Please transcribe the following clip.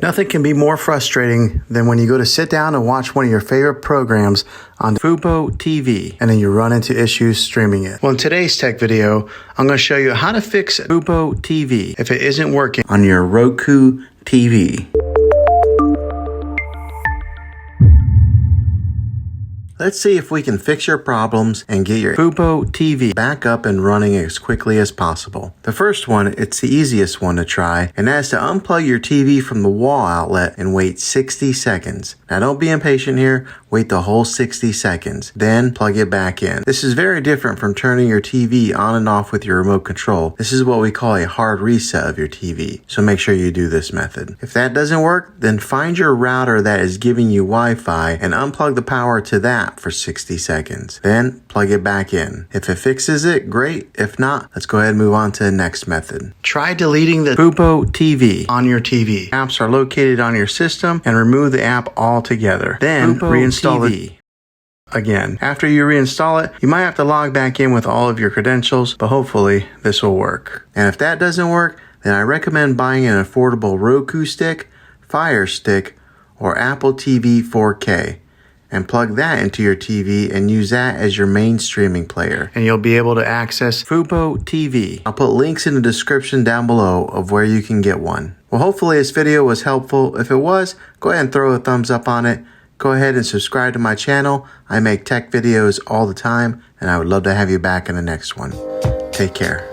Nothing can be more frustrating than when you go to sit down and watch one of your favorite programs on FuboTV and then you run into issues streaming it. Well, in today's tech video, I'm going to show you how to fix FuboTV if it isn't working on your Roku TV. Let's see if we can fix your problems and get your FuboTV back up and running as quickly as possible. The first one, it's the easiest one to try, and that's to unplug your TV from the wall outlet and wait 60 seconds. Now don't be impatient here, wait the whole 60 seconds, then plug it back in. This is very different from turning your TV on and off with your remote control. This is what we call a hard reset of your TV, so make sure you do this method. If that doesn't work, then find your router that is giving you Wi-Fi and unplug the power to that for 60 seconds. Then plug it back in. If it fixes it, great. If not, let's go ahead and move on to the next method. Try deleting the FuboTV on your TV. Apps are located on your system and remove the app altogether. Then reinstall it again. After you reinstall it, you might have to log back in with all of your credentials, but hopefully this will work. And if that doesn't work, then I recommend buying an affordable Roku stick, Fire Stick, or Apple TV 4K. And plug that into your TV and use that as your main streaming player. And you'll be able to access FuboTV. I'll put links in the description down below of where you can get one. Well, hopefully this video was helpful. If it was, go ahead and throw a thumbs up on it. Go ahead and subscribe to my channel. I make tech videos all the time, and I would love to have you back in the next one. Take care.